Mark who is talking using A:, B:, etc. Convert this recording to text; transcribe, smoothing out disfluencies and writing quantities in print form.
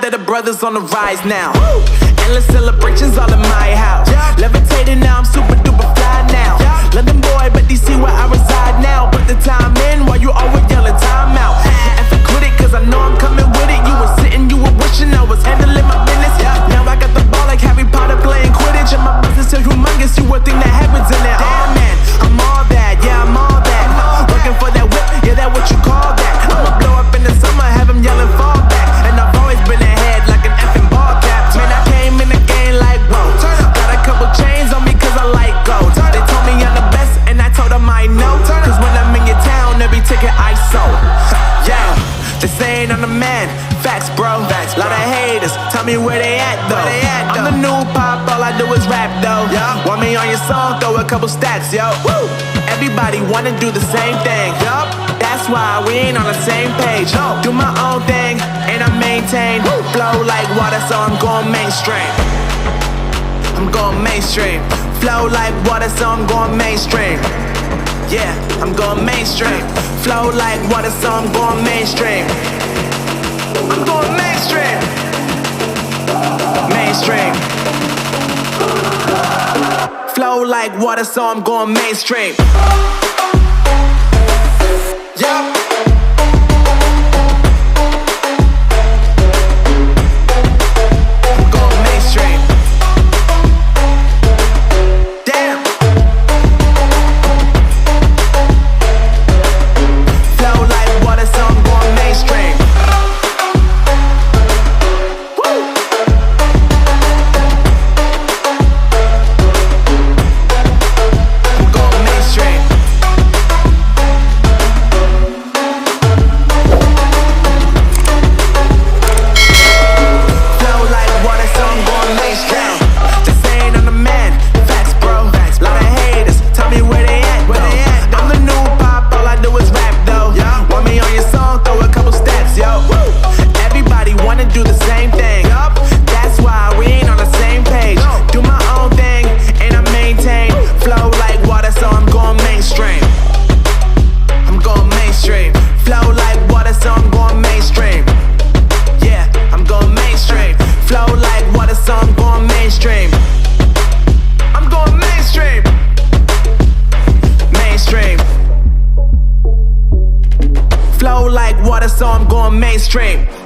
A: that the brothers on the rise now. Endless celebrations all in my house. Levitating now, I'm super duper fly now. London boy, but DC where I reside now. Put the time in while you always yelling time out. And quit it, cause I know I'm coming with it. You were sitting, you were wishing I was handling my business. Now I got the ball like Harry Potter playing Quidditch. And my business is humongous, you would think that happens in there. Damn man, I'm all that, yeah I'm all that. Working for that whip, yeah that what you call that. I'ma blow up in the summer, have him yelling fall back. And I've always been ahead like an effing ball cap. Man, I came in the game like whoa. Got a couple chains on me cause I like gold. They told me I'm the best and I told them I know. Cause when I'm in your town, every ticket I sold. Yeah, they saying I'm the man. Facts bro, lot of haters, tell me where they at though. I'm the new pop, all I do is rap though. Want me on your song, throw a couple stacks, yo. Everybody wanna do the same thing. That's why we ain't on the same page. Do my own thing, and I maintain. Flow like water, so I'm going mainstream. I'm going mainstream. Flow like water, so I'm going mainstream. Yeah, I'm going mainstream. Flow like water, so I'm going mainstream. I'm going mainstream. Mainstream. Flow like water, so I'm going mainstream. Yeah. Flow like water, so I'm going mainstream.